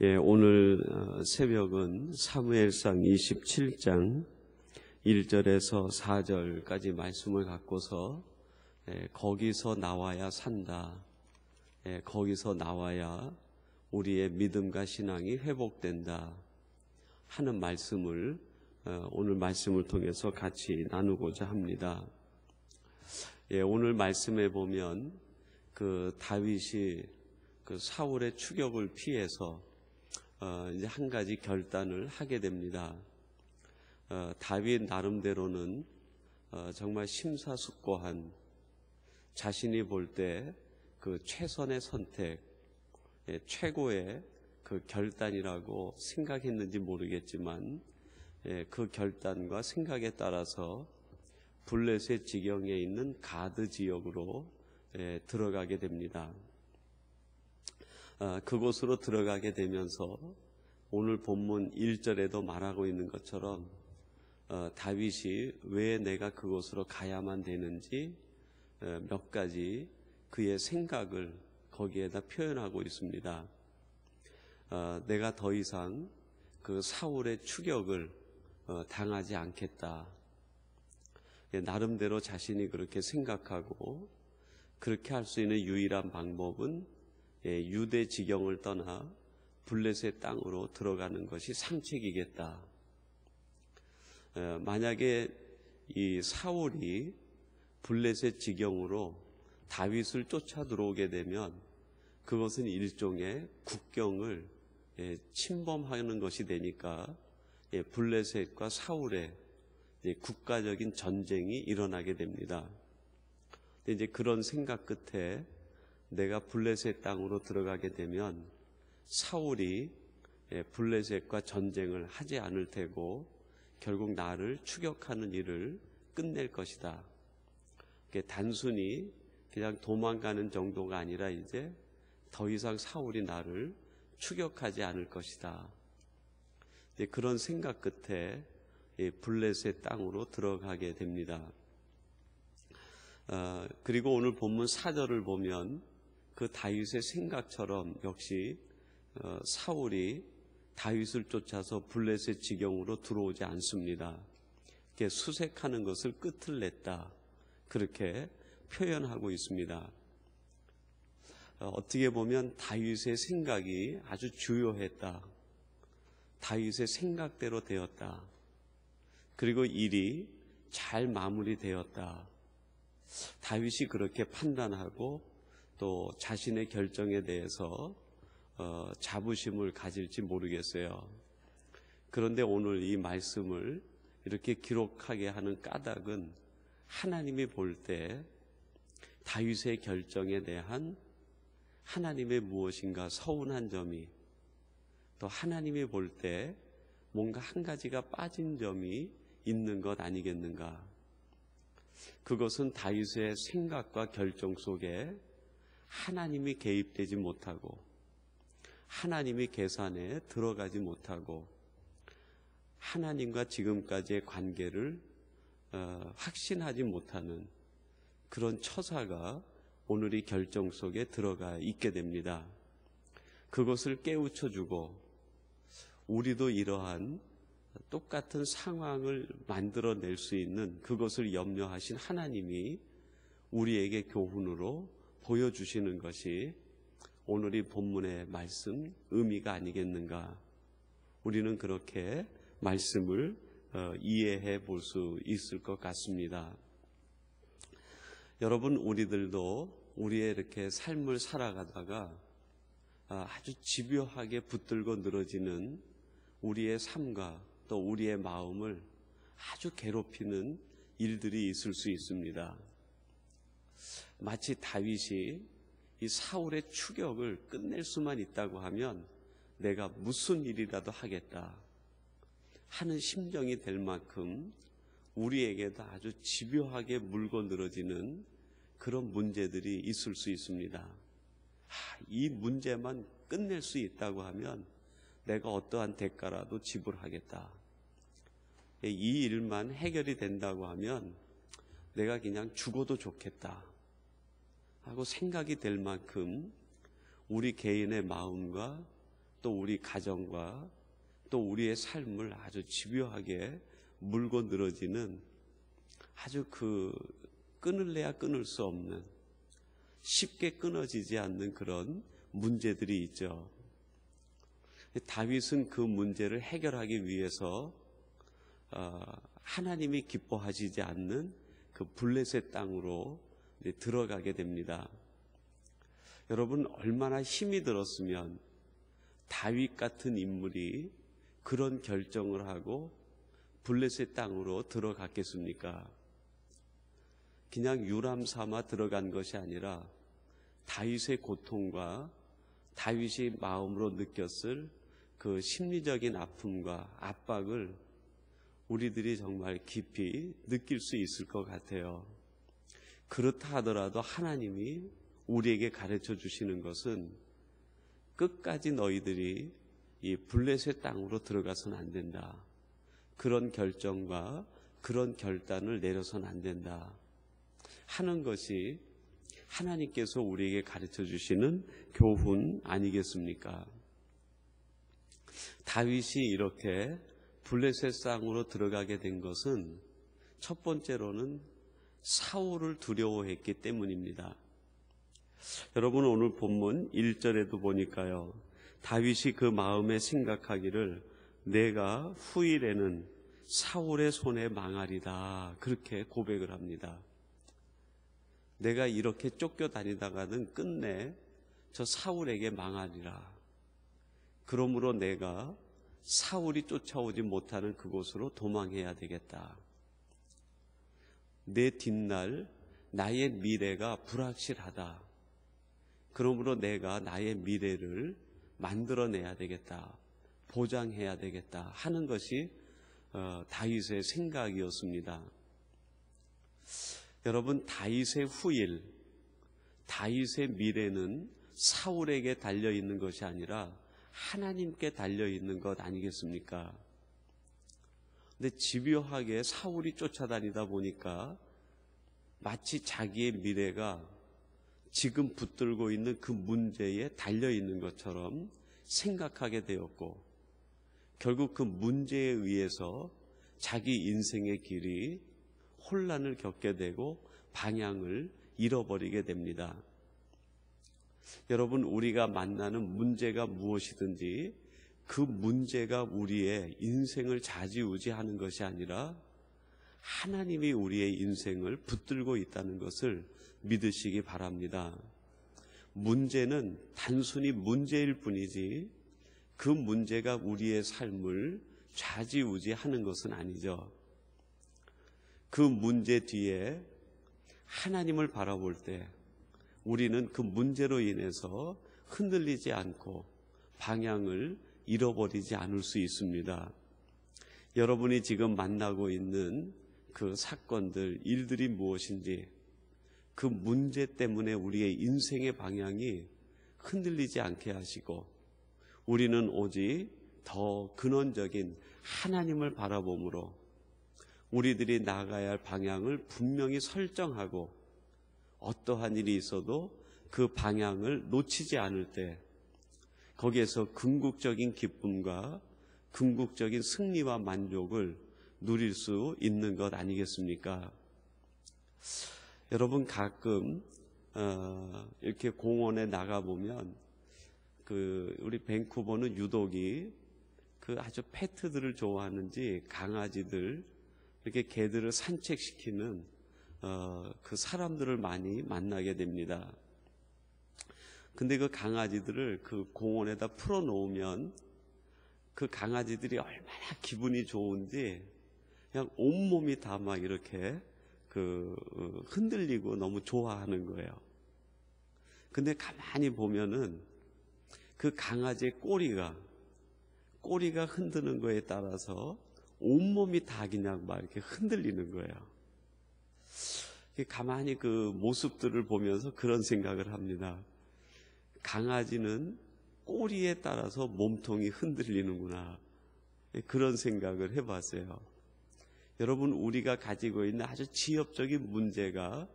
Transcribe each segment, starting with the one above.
오늘 새벽은 사무엘상 27장 1절에서 4절까지 말씀을 갖고서 거기서 나와야 산다. 거기서 나와야 우리의 믿음과 신앙이 회복된다 하는 말씀을 오늘 말씀을 통해서 같이 나누고자 합니다. 오늘 말씀에 보면 그 다윗이 그 사울의 추격을 피해서 이제 한 가지 결단을 하게 됩니다. 다윗 나름대로는 정말 심사숙고한, 자신이 볼 때 그 최선의 선택, 최고의 그 결단이라고 생각했는지 모르겠지만 그 결단과 생각에 따라서 블레셋 지경에 있는 가드 지역으로 들어가게 됩니다. 그곳으로 들어가게 되면서 오늘 본문 1절에도 말하고 있는 것처럼 다윗이 왜 내가 그곳으로 가야만 되는지 몇 가지 그의 생각을 거기에다 표현하고 있습니다. 내가 더 이상 그 사울의 추격을 당하지 않겠다. 나름대로 자신이 그렇게 생각하고 그렇게 할 수 있는 유일한 방법은 유대 지경을 떠나 블레셋 땅으로 들어가는 것이 상책이겠다. 만약에 이 사울이 블레셋 지경으로 다윗을 쫓아 들어오게 되면 그것은 일종의 국경을 침범하는 것이 되니까 블레셋과 사울의 국가적인 전쟁이 일어나게 됩니다. 이제 그런 생각 끝에 내가 블레셋 땅으로 들어가게 되면 사울이 블레셋과 전쟁을 하지 않을 테고 결국 나를 추격하는 일을 끝낼 것이다. 단순히 그냥 도망가는 정도가 아니라 이제 더 이상 사울이 나를 추격하지 않을 것이다. 그런 생각 끝에 블레셋 땅으로 들어가게 됩니다. 그리고 오늘 본문 4절을 보면 그 다윗의 생각처럼 역시 사울이 다윗을 쫓아서 블레셋 지경으로 들어오지 않습니다. 수색하는 것을 끝을 냈다. 그렇게 표현하고 있습니다. 어떻게 보면 다윗의 생각이 아주 주요했다. 다윗의 생각대로 되었다. 그리고 일이 잘 마무리되었다. 다윗이 그렇게 판단하고 또 자신의 결정에 대해서 자부심을 가질지 모르겠어요. 그런데 오늘 이 말씀을 이렇게 기록하게 하는 까닭은 하나님이 볼 때 다윗의 결정에 대한 하나님의 무엇인가 서운한 점이, 또 하나님이 볼 때 뭔가 한 가지가 빠진 점이 있는 것 아니겠는가. 그것은 다윗의 생각과 결정 속에 하나님이 개입되지 못하고 하나님이 계산에 들어가지 못하고 하나님과 지금까지의 관계를 확신하지 못하는 그런 처사가 오늘 이 결정 속에 들어가 있게 됩니다. 그것을 깨우쳐주고 우리도 이러한 똑같은 상황을 만들어낼 수 있는 그것을 염려하신 하나님이 우리에게 교훈으로 보여주시는 것이 오늘 이 본문의 말씀 의미가 아니겠는가. 우리는 그렇게 말씀을 이해해 볼 수 있을 것 같습니다. 여러분, 우리들도 우리의 이렇게 삶을 살아가다가 아주 집요하게 붙들고 늘어지는 우리의 삶과 또 우리의 마음을 아주 괴롭히는 일들이 있을 수 있습니다. 마치 다윗이 이 사울의 추격을 끝낼 수만 있다고 하면 내가 무슨 일이라도 하겠다 하는 심정이 될 만큼 우리에게도 아주 집요하게 물고 늘어지는 그런 문제들이 있을 수 있습니다. 이 문제만 끝낼 수 있다고 하면 내가 어떠한 대가라도 지불하겠다. 이 일만 해결이 된다고 하면 내가 그냥 죽어도 좋겠다 하고 생각이 될 만큼 우리 개인의 마음과 또 우리 가정과 또 우리의 삶을 아주 집요하게 물고 늘어지는 아주 끊을래야 끊을 수 없는, 쉽게 끊어지지 않는 그런 문제들이 있죠. 다윗은 그 문제를 해결하기 위해서 하나님이 기뻐하시지 않는 그 블레셋 땅으로 들어가게 됩니다. 여러분, 얼마나 힘이 들었으면 다윗 같은 인물이 그런 결정을 하고 블레셋 땅으로 들어갔겠습니까? 그냥 유람 삼아 들어간 것이 아니라 다윗의 고통과 다윗이 마음으로 느꼈을 그 심리적인 아픔과 압박을 우리들이 정말 깊이 느낄 수 있을 것 같아요. 그렇다 하더라도 하나님이 우리에게 가르쳐 주시는 것은 끝까지 너희들이 이 블레셋 땅으로 들어가서는 안 된다. 그런 결정과 그런 결단을 내려서는 안 된다 하는 것이 하나님께서 우리에게 가르쳐 주시는 교훈 아니겠습니까? 다윗이 이렇게 블레셋 땅으로 들어가게 된 것은 첫 번째로는 사울을 두려워했기 때문입니다. 여러분, 오늘 본문 1절에도 보니까요, 다윗이 그 마음에 생각하기를 내가 후일에는 사울의 손에 망하리다, 그렇게 고백을 합니다. 내가 이렇게 쫓겨다니다가는 끝내 저 사울에게 망하리라. 그러므로 내가 사울이 쫓아오지 못하는 그곳으로 도망해야 되겠다. 내 뒷날 나의 미래가 불확실하다. 그러므로 내가 나의 미래를 만들어내야 되겠다, 보장해야 되겠다 하는 것이 다윗의 생각이었습니다. 여러분, 다윗의 후일, 다윗의 미래는 사울에게 달려있는 것이 아니라 하나님께 달려있는 것 아니겠습니까? 근데 집요하게 사울이 쫓아다니다 보니까 마치 자기의 미래가 지금 붙들고 있는 그 문제에 달려있는 것처럼 생각하게 되었고, 결국 그 문제에 의해서 자기 인생의 길이 혼란을 겪게 되고 방향을 잃어버리게 됩니다. 여러분, 우리가 만나는 문제가 무엇이든지 그 문제가 우리의 인생을 좌지우지하는 것이 아니라 하나님이 우리의 인생을 붙들고 있다는 것을 믿으시기 바랍니다. 문제는 단순히 문제일 뿐이지 그 문제가 우리의 삶을 좌지우지하는 것은 아니죠. 그 문제 뒤에 하나님을 바라볼 때 우리는 그 문제로 인해서 흔들리지 않고 방향을 잃어버리지 않을 수 있습니다. 여러분이 지금 만나고 있는 그 사건들, 일들이 무엇인지 그 문제 때문에 우리의 인생의 방향이 흔들리지 않게 하시고, 우리는 오직 더 근원적인 하나님을 바라봄으로 우리들이 나가야 할 방향을 분명히 설정하고, 어떠한 일이 있어도 그 방향을 놓치지 않을 때 거기에서 궁극적인 기쁨과 궁극적인 승리와 만족을 누릴 수 있는 것 아니겠습니까? 여러분, 가끔 이렇게 공원에 나가보면 우리 밴쿠버는 유독이 아주 페트들을 좋아하는지 강아지들, 이렇게 개들을 산책시키는 그 사람들을 많이 만나게 됩니다. 근데 그 강아지들을 그 공원에다 풀어놓으면 그 강아지들이 얼마나 기분이 좋은지 그냥 온몸이 다 막 이렇게 흔들리고 너무 좋아하는 거예요. 근데 가만히 보면은 그 강아지의 꼬리가 흔드는 거에 따라서 온몸이 다 그냥 막 이렇게 흔들리는 거예요. 가만히 그 모습들을 보면서 그런 생각을 합니다. 강아지는 꼬리에 따라서 몸통이 흔들리는구나, 그런 생각을 해봤어요. 여러분, 우리가 가지고 있는 아주 지엽적인 문제가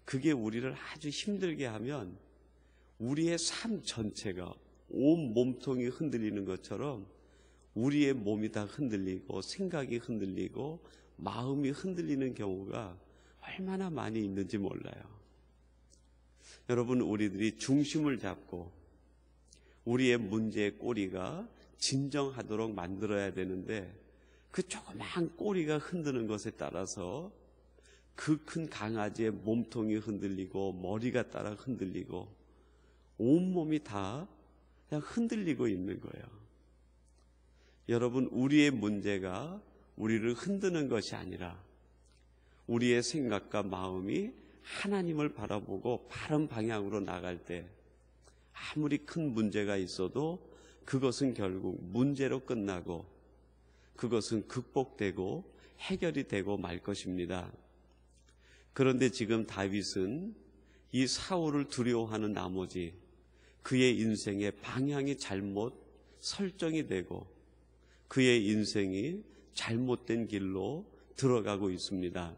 그게 우리를 아주 힘들게 하면 우리의 삶 전체가 온 몸통이 흔들리는 것처럼 우리의 몸이 다 흔들리고 생각이 흔들리고 마음이 흔들리는 경우가 얼마나 많이 있는지 몰라요. 여러분, 우리들이 중심을 잡고 우리의 문제의 꼬리가 진정하도록 만들어야 되는데 그 조그만 꼬리가 흔드는 것에 따라서 그 큰 강아지의 몸통이 흔들리고 머리가 따라 흔들리고 온몸이 다 그냥 흔들리고 있는 거예요. 여러분, 우리의 문제가 우리를 흔드는 것이 아니라 우리의 생각과 마음이 하나님을 바라보고 바른 방향으로 나갈 때 아무리 큰 문제가 있어도 그것은 결국 문제로 끝나고 그것은 극복되고 해결이 되고 말 것입니다. 그런데 지금 다윗은 이 사울을 두려워하는 나머지 그의 인생의 방향이 잘못 설정이 되고 그의 인생이 잘못된 길로 들어가고 있습니다.